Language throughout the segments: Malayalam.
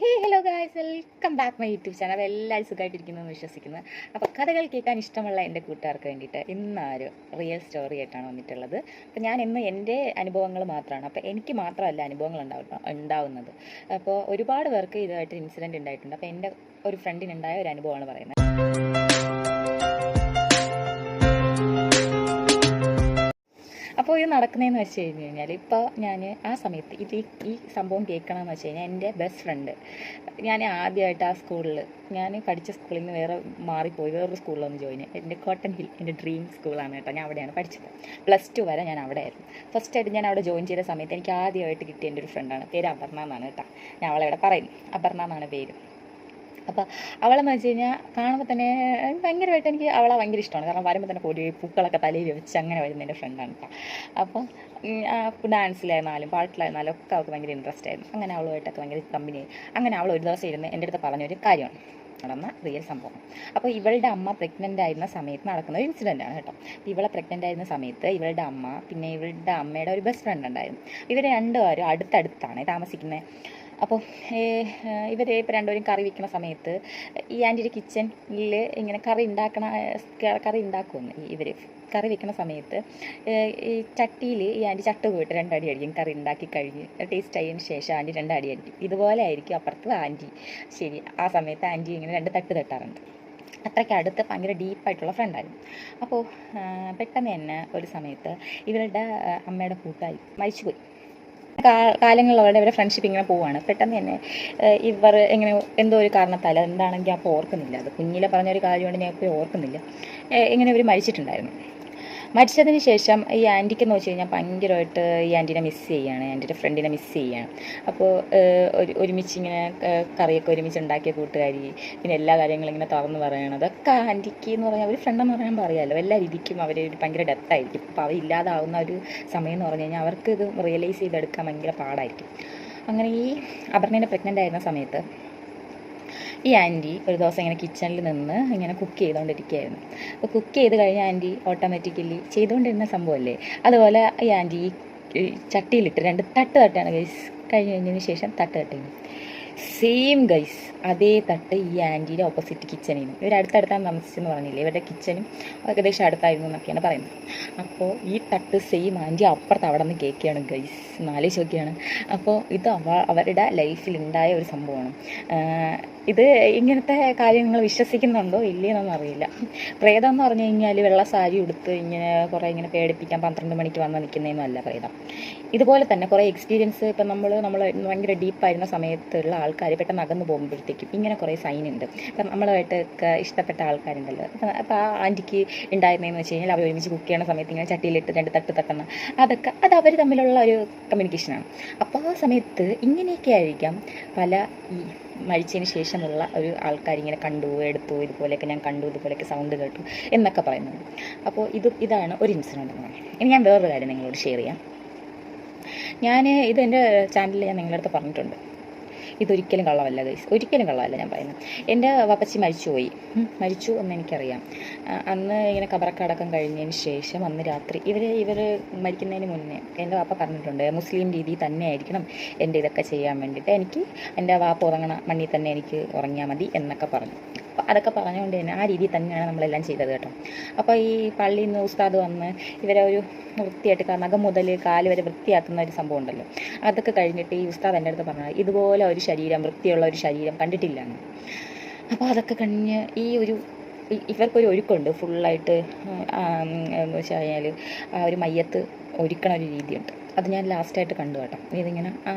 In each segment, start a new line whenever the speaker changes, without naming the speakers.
Hello guys, welcome back my YouTube channel. എല്ലാവരും സുഖമായിട്ടിരിക്കുന്നു എന്ന് വിശ്വസിക്കുന്നു. അപ്പോൾ കഥകൾ കേൾക്കാൻ ഇഷ്ടമുള്ള എൻ്റെ കൂട്ടുകാർക്ക് വേണ്ടിയിട്ട് ഇന്നൊരു റിയൽ സ്റ്റോറി ആയിട്ടാണ് വന്നിട്ടുള്ളത്. അപ്പോൾ ഞാൻ ഇന്ന് എൻ്റെ അനുഭവങ്ങൾ മാത്രമാണ്, അപ്പോൾ എനിക്ക് മാത്രമല്ല അനുഭവങ്ങൾ ഉണ്ടാവുന്നത്. അപ്പോൾ ഒരുപാട് പേർക്ക് ഇതുമായിട്ട് ഇൻസിഡൻറ്റ് ഉണ്ടായിട്ടുണ്ട്. അപ്പോൾ എൻ്റെ ഒരു ഫ്രണ്ടിനുണ്ടായ ഒരു അനുഭവമാണ് പറയുന്നത്. അപ്പോൾ ഇത് നടക്കുന്നതെന്ന് വെച്ച് കഴിഞ്ഞാൽ, ഇപ്പോൾ ഞാൻ ആ സമയത്ത് ഈ സംഭവം കേൾക്കണമെന്ന് വെച്ച് കഴിഞ്ഞാൽ, എൻ്റെ ബെസ്റ്റ് ഫ്രണ്ട്, ഞാൻ ആദ്യമായിട്ട് ആ സ്കൂളിൽ, ഞാൻ പഠിച്ച സ്കൂളിൽ നിന്ന് മാറിപ്പോയി വേറൊരു സ്കൂളിലൊന്ന് ജോയിൻ ചെയ്യും. എൻ്റെ കോട്ടൺ ഹിൽ എൻ്റെ ഡ്രീം സ്കൂളാണ് കേട്ടോ. ഞാൻ അവിടെയാണ് പഠിച്ചത്. +2 വരെ ഞാൻ അവിടെ ആയിരുന്നു. ഫസ്റ്റായിട്ട് ഞാൻ അവിടെ ജോയിൻ ചെയ്ത സമയത്ത് എനിക്ക് ആദ്യമായിട്ട് കിട്ടിയ എൻ്റെ ഒരു ഫ്രണ്ടാണ്. പേര് അപർണ എന്നാണ് കേട്ടോ. ഞാൻ അവളെ ഇവിടെ പറയുന്നു, അപർണ എന്നാണ് പേര്. അപ്പോൾ അവളെന്ന് വെച്ച് കഴിഞ്ഞാൽ കാണുമ്പോൾ തന്നെ ഭയങ്കരമായിട്ട് എനിക്ക് അവളെ ഭയങ്കര ഇഷ്ടമാണ്. കാരണം വരുമ്പോൾ തന്നെ കൂടി പൂക്കളൊക്കെ തലയിൽ വെച്ച് അങ്ങനെ വരുന്ന എൻ്റെ ഫ്രണ്ടാണ് കേട്ടോ. അപ്പോൾ ഡാൻസിലായിരുന്നാലും പാട്ടിലായിരുന്നാലും ഒക്കെ അവൾക്ക് ഭയങ്കര ഇൻട്രസ്റ്റ് ആയിരുന്നു. അങ്ങനെ അവളുമായിട്ടൊക്കെ ഭയങ്കര കമ്പനിയായി. അങ്ങനെ അവൾ ഒരു ദിവസം ഇരുന്ന് എൻ്റെ അടുത്ത് പറഞ്ഞൊരു കാര്യമാണ്, നടന്ന റിയൽ സംഭവം. അപ്പോൾ ഇവളുടെ അമ്മ പ്രഗ്നൻ്റ് ആയിരുന്ന സമയത്ത് നടക്കുന്ന ഒരു ഇൻസിഡൻ്റ് ആണ് കേട്ടോ. ഇവളെ പ്രഗ്നൻ്റ് ആയിരുന്ന സമയത്ത് ഇവളുടെ അമ്മ, പിന്നെ ഇവളുടെ അമ്മയുടെ ഒരു ബെസ്റ്റ് ഫ്രണ്ട് ഉണ്ടായിരുന്നു. ഇവർ രണ്ടുപേരും അടുത്തടുത്താണ് താമസിക്കുന്നത്. അപ്പോൾ ഇവർ ഇപ്പോൾ രണ്ടുപേരും കറി വയ്ക്കുന്ന സമയത്ത് ഈ ആൻറ്റിയുടെ കിച്ചണിൽ ഇങ്ങനെ കറി ഉണ്ടാക്കുമെന്ന് ഇവർ കറി വെക്കുന്ന സമയത്ത് ഈ ചട്ടിയിൽ ഈ ആൻറ്റി ചട്ട് പോയിട്ട് 2 അടി അടിക്കും. കറി ഉണ്ടാക്കി കഴിഞ്ഞ് ടേസ്റ്റ് ആയതിന് ശേഷം ആൻറ്റി 2 അടി അടിക്കും. ഇതുപോലെ ആയിരിക്കും അപ്പുറത്ത് ആൻറ്റി. ശരി, ആ സമയത്ത് ആൻറ്റി ഇങ്ങനെ 2 തട്ട് തട്ടാറുണ്ട്. അത്രയ്ക്ക് അടുത്ത് ഭയങ്കര ഡീപ്പായിട്ടുള്ള ഫ്രണ്ടായിരുന്നു. അപ്പോൾ പെട്ടെന്ന് തന്നെ ഒരു സമയത്ത് ഇവരുടെ അമ്മയുടെ കൂട്ടായി മരിച്ചുപോയി. കാലങ്ങളിലൂടെ ഇവരെ ഫ്രണ്ട്ഷിപ്പ് ഇങ്ങനെ പോവുകയാണ്. പെട്ടെന്ന് തന്നെ ഇവർ ഇങ്ങനെ എന്തോ ഒരു കാരണത്താൽ, എന്താണെങ്കിൽ അപ്പോൾ ഓർക്കുന്നില്ല, അത് കുഞ്ഞിലെ പറഞ്ഞൊരു കാര്യമുണ്ട്, ഞാൻ ഇപ്പോൾ ഓർക്കുന്നില്ല, ഇങ്ങനെ ഇവർ മരിച്ചിട്ടുണ്ടായിരുന്നു. മരിച്ചതിന് ശേഷം ഈ ആൻറ്റിക്കെന്ന് വെച്ച് കഴിഞ്ഞാൽ ഭയങ്കരമായിട്ട് ഈ ആൻറ്റീനെ മിസ് ചെയ്യുകയാണ്, ആൻറ്റിയുടെ ഫ്രണ്ടിനെ മിസ് ചെയ്യുകയാണ്. അപ്പോൾ ഒരുമിച്ച് ഇങ്ങനെ കറിയൊക്കെ ഒരുമിച്ച് ഉണ്ടാക്കിയ കൂട്ടുകാരി, പിന്നെ എല്ലാ കാര്യങ്ങളും ഇങ്ങനെ തുറന്ന് പറയണം, അതൊക്കെ ആൻറ്റിക്ക് എന്ന് പറഞ്ഞാൽ ഒരു ഫ്രണ്ടെന്ന് പറയാൻ പറയാമല്ലോ, എല്ലാ രീതിക്കും അവർ ഭയങ്കര ഡെപ്തായിരിക്കും. അപ്പോൾ അവരില്ലാതാവുന്ന ഒരു സമയം എന്ന് പറഞ്ഞു കഴിഞ്ഞാൽ അവർക്ക് ഇത് റിയലൈസ് ചെയ്തെടുക്കാൻ ഭയങ്കര പാടായിരിക്കും. അങ്ങനെ ഈ അപർണേനെ പ്രഗ്നൻ്റ് ആയിരുന്ന സമയത്ത് ഈ ആൻറ്റി ഒരു ദിവസം ഇങ്ങനെ കിച്ചണിൽ നിന്ന് ഇങ്ങനെ കുക്ക് ചെയ്തുകൊണ്ടിരിക്കുകയായിരുന്നു. അപ്പോൾ കുക്ക് ചെയ്ത് കഴിഞ്ഞ ആൻറ്റി ഓട്ടോമാറ്റിക്കലി ചെയ്തുകൊണ്ടിരുന്ന സംഭവമല്ലേ, അതുപോലെ ഈ ആൻറ്റി ഈ ചട്ടിയിലിട്ട് 2 തട്ട് തട്ടാണ് ഗൈസ്. കഴിഞ്ഞതിന് ശേഷം തട്ട് തട്ടുന്നു. സെയിം ഗൈസ്, അതേ തട്ട് ഈ ആൻറ്റിയുടെ ഓപ്പോസിറ്റ് കിച്ചണിൽ നിന്ന്, ഇവർ അടുത്തടുത്താണ് താമസിച്ചെന്ന് പറഞ്ഞില്ലേ, ഇവരുടെ കിച്ചനും ഏകദേശം അടുത്തായിരുന്നു എന്നൊക്കെയാണ് പറയുന്നത്. അപ്പോൾ ഈ തട്ട് സെയിം ആൻറ്റി അപ്പുറത്ത് അവിടെ നിന്ന് കേൾക്കുകയാണ് ഗൈസ്, ആലോചിച്ച് നോക്കിയാണ്. അപ്പോൾ ഇത് അവരുടെ ലൈഫിലുണ്ടായ ഒരു സംഭവമാണ്. ഇത് ഇങ്ങനത്തെ കാര്യങ്ങൾ വിശ്വസിക്കുന്നുണ്ടോ ഇല്ലയെന്നൊന്നും അറിയില്ല. പ്രേതം എന്ന് പറഞ്ഞു കഴിഞ്ഞാൽ വെള്ള സാരി ഉടുത്ത് ഇങ്ങനെ കുറേ ഇങ്ങനെ പേടിപ്പിക്കാൻ 12 മണിക്ക് വന്ന് നിൽക്കുന്നതൊന്നും അല്ല പ്രേതം. ഇതുപോലെ തന്നെ കുറേ എക്സ്പീരിയൻസ് ഇപ്പം നമ്മൾ ഭയങ്കര ഡീപ്പായിരുന്ന സമയത്തുള്ള ആൾക്കാർ പെട്ടെന്ന് അകന്ന് പോകുമ്പോഴത്തേക്കും ഇങ്ങനെ കുറേ സൈനുണ്ട്. ഇപ്പം നമ്മളുമായിട്ടൊക്കെ ഇഷ്ടപ്പെട്ട ആൾക്കാരുണ്ടല്ലോ. അപ്പോൾ ആ ആൻറ്റിക്ക് ഉണ്ടായിരുന്നതെന്ന് വെച്ച് കഴിഞ്ഞാൽ അവർ ഒരുമിച്ച് കുക്ക് ചെയ്യുന്ന സമയത്ത് ഇങ്ങനെ ചട്ടിയിലിട്ട് 2 തട്ട് തട്ടുന്ന അത് അവർ തമ്മിലുള്ള ഒരു കമ്മ്യൂണിക്കേഷനാണ്. അപ്പോൾ ആ സമയത്ത് ഇങ്ങനെയൊക്കെ ആയിരിക്കാം പല ഈ മരിച്ചതിന് ശേഷമുള്ള ഒരു ആൾക്കാരിങ്ങനെ കണ്ടു എടുത്തു, ഇതുപോലെയൊക്കെ ഞാൻ കണ്ടു, ഇതുപോലെയൊക്കെ സൗണ്ട് കേട്ടു എന്നൊക്കെ പറയുന്നത്. അപ്പോൾ ഇതാണ് ഒരു ഇൻസിഡൻറ്റ് എന്ന് പറയുന്നത്. ഇനി ഞാൻ വേറൊരു കാര്യം നിങ്ങളോട് ഷെയർ ചെയ്യാം. ഇത് എൻ്റെ ചാനലിൽ ഞാൻ നിങ്ങളുടെ അടുത്ത് പറഞ്ഞിട്ടുണ്ട്. ഇതൊരിക്കലും കള്ളമല്ല ഗൈസ്, ഒരിക്കലും കള്ളമല്ല ഞാൻ പറയുന്നത്. എൻ്റെ വപ്പച്ചി മരിച്ചു എന്ന് എനിക്കറിയാം. അന്ന് ഇങ്ങനെ കബറൊക്കെ അടക്കം കഴിഞ്ഞതിന് ശേഷം അന്ന് രാത്രി ഇവർ മരിക്കുന്നതിന് മുന്നേ എൻ്റെ വാപ്പ പറഞ്ഞിട്ടുണ്ട്, മുസ്ലിം രീതി തന്നെ ആയിരിക്കണം എൻ്റെ ഇതൊക്കെ ചെയ്യാൻ വേണ്ടിയിട്ട്, എനിക്ക് എൻ്റെ വാപ്പ ഉറങ്ങണ മണ്ണിൽ തന്നെ എനിക്ക് ഉറങ്ങിയാൽ മതി എന്നൊക്കെ പറഞ്ഞു. അപ്പോൾ അതൊക്കെ പറഞ്ഞുകൊണ്ട് തന്നെ ആ രീതിയിൽ തന്നെയാണ് നമ്മളെല്ലാം ചെയ്തത് കേട്ടോ. അപ്പോൾ ഈ പള്ളിയിൽ നിന്ന് ഉസ്താദ് വന്ന് ഇവരെ ഒരു വൃത്തിയായിട്ട് നഖം മുതൽ കാല് വരെ വൃത്തിയാക്കുന്ന ഒരു സംഭവം ഉണ്ടല്ലോ, അതൊക്കെ കഴിഞ്ഞിട്ട് ഈ ഉസ്താദ് എൻ്റെ അടുത്ത് പറഞ്ഞത് ഇതുപോലെ ഒരു ശരീരം, വൃത്തിയുള്ള ഒരു ശരീരം കണ്ടിട്ടില്ല എന്ന്. അപ്പോൾ അതൊക്കെ കഴിഞ്ഞ് ഇവർക്കൊരു ഒരുക്കമുണ്ട് ഫുള്ളായിട്ട്. എന്ന് വെച്ച് കഴിഞ്ഞാൽ ആ ഒരു മയ്യത്ത് ഒരുക്കണ ഒരു രീതിയുണ്ട്. അത് ഞാൻ ലാസ്റ്റായിട്ട് കണ്ടു കേട്ടോ. ഇതിങ്ങനെ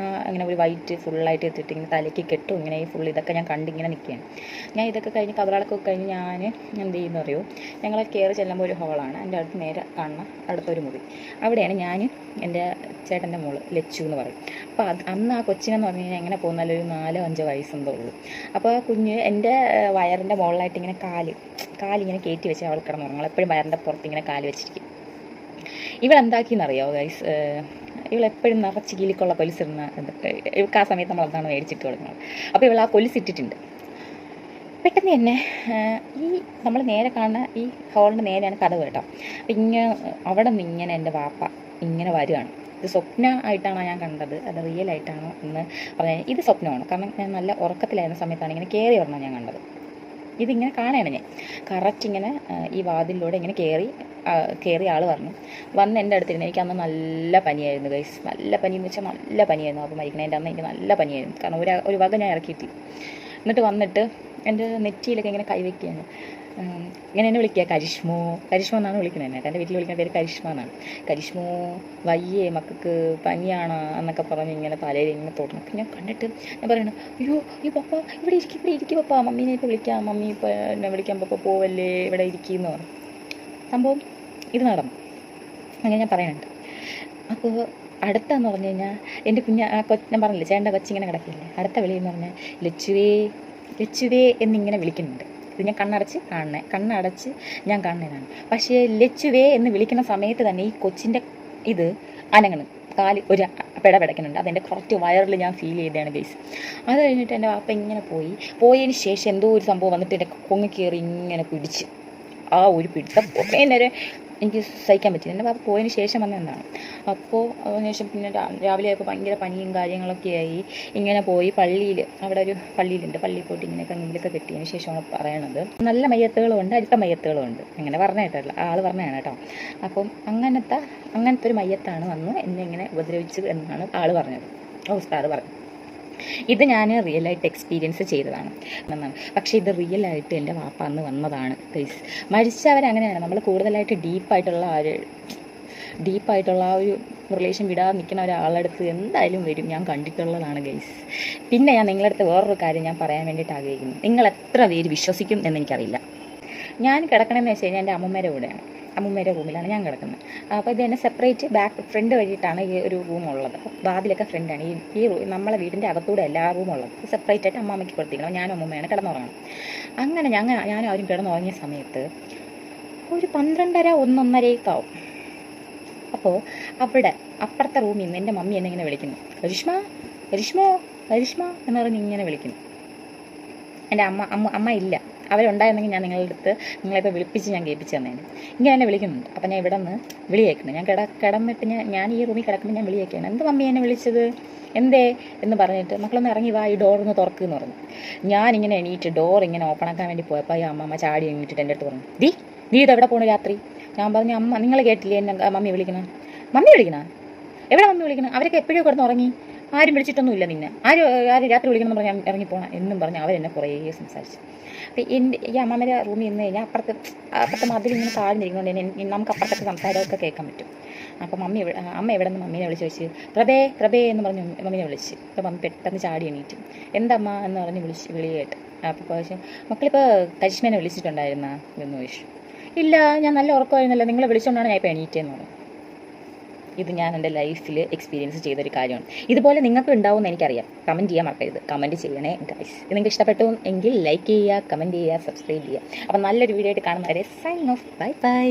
അങ്ങനെ ഒരു വൈറ്റ് ഫുള്ളായിട്ട് എത്തിയിട്ട് ഇങ്ങനെ തലയ്ക്ക് കെട്ടും, ഇങ്ങനെ ഈ ഫുൾ ഇതൊക്കെ ഞാൻ കണ്ടിങ്ങനെ നിൽക്കുകയാണ്. ഞാൻ ഇതൊക്കെ കഴിഞ്ഞ് കബറടക്കമൊക്കെ കഴിഞ്ഞ് ഞാൻ എന്ത് ചെയ്യുന്നു അറിയോ, ഞങ്ങളെ കയറി ചെല്ലുമ്പോൾ ഒരു ഹോളാണ്, എൻ്റെ അടുത്ത് നേരെ കാണുന്ന അടുത്തൊരു മുറി. അവിടെയാണ് ഞാൻ എൻ്റെ ചേട്ടൻ്റെ മോള് ലച്ചു എന്ന് പറയും. അപ്പോൾ അന്ന് ആ കൊച്ചിനെന്ന് പറഞ്ഞു കഴിഞ്ഞാൽ എങ്ങനെ പോകുന്നാലും ഒരു 4-5 വയസ്സെന്തോ ഉള്ളൂ. അപ്പോൾ ആ കുഞ്ഞ് എൻ്റെ വയറിൻ്റെ മുകളിലായിട്ട് ഇങ്ങനെ കാലിങ്ങനെ കയറ്റി വെച്ച് അവൾ കിടന്നുറങ്ങും. എപ്പോഴും വയറിൻ്റെ പുറത്ത് ഇങ്ങനെ കാല് വെച്ചിരിക്കും. ഇവളെന്താക്കിയെന്നറിയാമോ ഗൈസ്, ഇവളെപ്പോഴും നിറച്ച് കീലിക്കുള്ള കൊലുസിടുന്ന, ഇവൾക്ക് ആ സമയത്ത് നമ്മൾ എന്താണ് മേടിച്ചിട്ട് കൊടുക്കുന്നത്. അപ്പോൾ ഇവൾ ആ കൊലുസിട്ടിട്ടുണ്ട്. പെട്ടെന്ന് തന്നെ നമ്മൾ നേരെ കാണുന്ന ഹോളിൻ്റെ നേരെയാണ് കഥ കേട്ടോ. അപ്പം അവിടെ നിന്ന് എൻ്റെ വാപ്പ ഇങ്ങനെ വരുവാണ്. ഇത് സ്വപ്നമായിട്ടാണോ ഞാൻ കണ്ടത്, അത് റിയൽ ആയിട്ടാണോ എന്ന് പറഞ്ഞാൽ ഇത് സ്വപ്നമാണ്. കാരണം ഞാൻ നല്ല ഉറക്കത്തിലായിരുന്ന സമയത്താണ് ഇങ്ങനെ കയറി വരണം ഞാൻ കണ്ടത്. ഇതിങ്ങനെ കാണുകയാണ് ഞാൻ കറക്റ്റ് ഇങ്ങനെ ഈ വാതിലിലൂടെ ഇങ്ങനെ കയറി ആൾ വന്ന് എൻ്റെ അടുത്തിരുന്നു. എനിക്ക് അന്ന് നല്ല പനിയായിരുന്നു ഗൈസ്, നല്ല പനി എന്ന് വെച്ചാൽ നല്ല പനിയായിരുന്നു. അപ്പോൾ മരിക്കണേൻ്റെ അന്ന് എനിക്ക് നല്ല പനിയായിരുന്നു, കാരണം ഒരു വക ഞാൻ ഇറക്കിയിട്ടില്ല. എന്നിട്ട് വന്നിട്ട് എൻ്റെ നെറ്റിയിലൊക്കെ ഇങ്ങനെ കൈവയ്ക്കുകയാണ്. ഇങ്ങനെ എന്നെ വിളിക്കുക കരിഷ്മോ എന്നാണ് വിളിക്കുന്നത് എന്നെ. എൻ്റെ വീട്ടിൽ വിളിക്കുന്ന പേര് കരിഷ്മ എന്നാണ്. കരിഷ്മോ വയ്യേ മക്കൾക്ക് പനിയാണോ എന്നൊക്കെ പറഞ്ഞ് ഇങ്ങനെ തലയിൽ ഇങ്ങനെ തൊടണം. അപ്പം ഞാൻ കണ്ടിട്ട് ഞാൻ പറയണം, അയ്യോ പപ്പ ഇവിടെ ഇരിക്കും പപ്പ, മമ്മീനെ ഇപ്പോൾ വിളിക്കാം, മമ്മി ഇപ്പോൾ എന്നെ വിളിക്കാൻ പപ്പ പോവല്ലേ, ഇവിടെ ഇരിക്കുമെന്ന് പറഞ്ഞു. സംഭവം ഇത് നടന്നു, അങ്ങനെ ഞാൻ പറയുന്നുണ്ട്. അപ്പോൾ അടുത്തെന്ന് പറഞ്ഞു കഴിഞ്ഞാൽ എൻ്റെ ഞാൻ പറഞ്ഞില്ലേ ചേട്ടൻ്റെ കൊച്ചിങ്ങനെ കിടക്കില്ലേ, അടുത്ത വിളിയെന്ന് പറഞ്ഞാൽ ലച്ചുവേ എന്നിങ്ങനെ വിളിക്കുന്നുണ്ട്. ഇത് ഞാൻ കണ്ണടച്ച് ഞാൻ കാണുന്നതാണ്. പക്ഷേ ലച്ചുവേ എന്ന് വിളിക്കുന്ന സമയത്ത് തന്നെ ഈ കൊച്ചിൻ്റെ ഇത് അനങ്ങണം, കാല് ഒരു പിടപെടക്കുന്നുണ്ട്. അതെൻ്റെ കറക്റ്റ് വയറിൽ ഞാൻ ഫീൽ ചെയ്തതാണ് ഗൈസ്. അത് കഴിഞ്ഞിട്ട് എൻ്റെ വാപ്പ ഇങ്ങനെ പോയതിന് ശേഷം എന്തോ ഒരു സംഭവം വന്നിട്ട് എൻ്റെ കൊങ്ങി കയറി ഇങ്ങനെ പിടിച്ച്, ആ ഒരു പിടുത്തം കുറേ നേരം എനിക്ക് സഹിക്കാൻ പറ്റില്ല. എൻ്റെ പാപ്പ പോയതിന് ശേഷം വന്നതെന്താണ്. അപ്പോൾ അതിനുശേഷം പിന്നെ രാവിലെ ആയപ്പോൾ ഭയങ്കര പനിയും കാര്യങ്ങളൊക്കെ ആയി. ഇങ്ങനെ പോയി പള്ളിയിൽ, അവിടെ ഒരു പള്ളിയിലുണ്ട്, പള്ളിയിൽ പോയിട്ട് ഇങ്ങനെയൊക്കെ നെല്ലൊക്കെ കെട്ടിയതിന് ശേഷമാണ് പറയണത്. നല്ല മയ്യത്തുകളും ഉണ്ട്, അടുത്ത മയ്യത്തുകളും ഉണ്ട്, അങ്ങനെ പറഞ്ഞ കേട്ടല്ല, ആൾ പറഞ്ഞതാണ് കേട്ടോ. അപ്പം അങ്ങനത്തെ ഒരു മയ്യത്താണ് വന്ന് എന്നെ ഇങ്ങനെ ഉപദ്രവിച്ചത് എന്നാണ് ആൾ പറഞ്ഞത്, ഉസ്താദ് പറഞ്ഞു. ഇത് ഞാൻ റിയലായിട്ട് എക്സ്പീരിയൻസ് ചെയ്തതാണ് എന്നാണ്. പക്ഷേ ഇത് റിയലായിട്ട് എൻ്റെ വാപ്പ അന്ന് വന്നതാണ് ഗൈസ്. മരിച്ചവരങ്ങനെയാണ്, നമ്മൾ കൂടുതലായിട്ട് ഡീപ്പായിട്ടുള്ള ആ ഒരു റിലേഷൻ വിടാതെ നിൽക്കുന്ന ഒരാളടുത്ത് എന്തായാലും വരും. ഞാൻ കണ്ടിട്ടുള്ളതാണ് ഗൈസ്. പിന്നെ ഞാൻ നിങ്ങളടുത്ത് വേറൊരു കാര്യം ഞാൻ പറയാൻ വേണ്ടിയിട്ട് ആഗ്രഹിക്കുന്നു. നിങ്ങൾ എത്ര പേര് വിശ്വസിക്കും എന്നെനിക്കറിയില്ല. ഞാൻ കിടക്കണമെന്ന് വെച്ച് കഴിഞ്ഞാൽ എൻ്റെ അമ്മൂമ്മേരെ റൂമിലാണ് ഞാൻ കിടക്കുന്നത്. അപ്പോൾ ഇത് തന്നെ സെപ്പറേറ്റ് ഫ്രണ്ട് വഴിയിട്ടാണ് ഈ ഒരു റൂമുള്ളത്. വാതിലൊക്കെ ഫ്രണ്ടാണ്. ഈ നമ്മളെ വീടിൻ്റെ അകത്തൂടെ എല്ലാ റൂമുള്ളത്. സെപ്പറേറ്റ് ആയിട്ട് അമ്മാമ്മയ്ക്ക് കൊടുത്തിരിക്കണം, ഞാനും അമ്മൂമ്മയാണ് കിടന്നുറങ്ങണം. അങ്ങനെ ഞാനും അവരും കിടന്നുറങ്ങിയ സമയത്ത് ഒരു 12:30 1:30 ആവും. അപ്പോൾ അവിടെ അപ്പുറത്തെ റൂമിൽ നിന്ന് എൻ്റെ മമ്മി എന്നെ ഇങ്ങനെ വിളിക്കുന്നു, കരിഷ്മ എന്ന് പറഞ്ഞ് ഇങ്ങനെ വിളിക്കുന്നു. എൻ്റെ അമ്മ ഇല്ല, അവരുണ്ടായിരുന്നെങ്കിൽ ഞാൻ നിങ്ങളിപ്പോൾ വിളിപ്പിച്ച് ഞാൻ കേൾപ്പിച്ച് തന്നേനെ. ഇങ്ങനെ എന്നെ വിളിക്കുന്നുണ്ട്. അപ്പം ഞാൻ ഇവിടെ നിന്ന് വിളി കേൾക്കണം. ഞാൻ കിടന്നിട്ട് ഞാൻ ഈ റൂമിൽ കിടക്കുമ്പോൾ ഞാൻ വിളി കേൾക്കുകയാണ്. എന്ത് മമ്മി എന്നെ വിളിച്ചത്, എന്തേ എന്ന് പറഞ്ഞിട്ട്, മക്കളൊന്ന് ഇറങ്ങി വാ, ഈ ഡോറൊന്ന് തുറക്കുമെന്ന് പറഞ്ഞു. ഞാനിങ്ങനെ എണീറ്റ് ഡോർ ഇങ്ങനെ ഓപ്പൺ ആക്കാൻ വേണ്ടി പോയപ്പോൾ ഈ അമ്മമ്മ ചാടി എണീറ്റിട്ട് എൻ്റെ അടുത്ത് പറഞ്ഞു, നീ ഇതെവിടെ പോകണം രാത്രി? ഞാൻ പറഞ്ഞു, അമ്മ നിങ്ങൾ കേട്ടില്ലേ എന്നെ മമ്മി വിളിക്കണം എവിടെ മമ്മി വിളിക്കണം? അവരൊക്കെ എപ്പോഴും കിടന്ന് ഉറങ്ങി, ആരും വിളിച്ചിട്ടൊന്നുമില്ല നിന്നെ, ആരും രാത്രി വിളിക്കണം എന്ന് പറഞ്ഞാൽ ഇറങ്ങിപ്പോണം എന്നും പറഞ്ഞ് അവരെന്നെ കുറേ സംസാരിച്ചു. അപ്പോൾ ഈ അമ്മമ്മേരെ റൂമിൽ നിന്ന് കഴിഞ്ഞാൽ അപ്പുറത്തെ മതിലിങ്ങനെ താഴ്ന്നിരിക്കുന്നതുകൊണ്ട് നമുക്ക് അപ്പുറത്തൊക്കെ സംസാരമൊക്കെ കേൾക്കാൻ പറ്റും. അപ്പോൾ അമ്മ എവിടെ നിന്ന് മമ്മീനെ വിളിച്ച് വെച്ച് പ്രഭേ എന്ന് പറഞ്ഞ് മമ്മീനെ വിളിച്ച്. അപ്പോൾ മമ്മി പെട്ടെന്ന് ചാടി എണീറ്റും. എന്തമ്മ എന്ന് പറഞ്ഞ് വിളി കേട്ട്. അപ്പോൾ ചോദിച്ചു, മക്കളിപ്പോൾ കരിഷ്മേനെ വിളിച്ചിട്ടുണ്ടായിരുന്നാ എന്ന് ചോദിച്ചു. ഇല്ല, ഞാൻ നല്ല ഉറക്കമായിരുന്നല്ലോ, നിങ്ങളെ വിളിച്ചുകൊണ്ടാണ് ഞാൻ ഇപ്പോൾ എണീറ്റേന്ന് പറഞ്ഞു. ഇത് ഞാൻ എൻ്റെ ലൈഫിൽ എക്സ്പീരിയൻസ് ചെയ്തൊരു കാര്യമാണ്. ഇതുപോലെ നിങ്ങൾക്ക് ഉണ്ടാവുമെന്ന് എനിക്കറിയാം. കമൻറ്റ് ചെയ്യാൻ മറക്കരുത്, കമൻറ്റ് ചെയ്യണേ ഗൈസ്. ഇത് നിങ്ങൾക്ക് ഇഷ്ടപ്പെട്ടു എങ്കിൽ ലൈക്ക് ചെയ്യുക, കമൻറ്റ് ചെയ്യുക, സബ്സ്ക്രൈബ് ചെയ്യുക. അപ്പോൾ നല്ലൊരു വീഡിയോ ആയിട്ട് കാണുന്നവരെ സൈൻ ഓഫ്, ബൈ.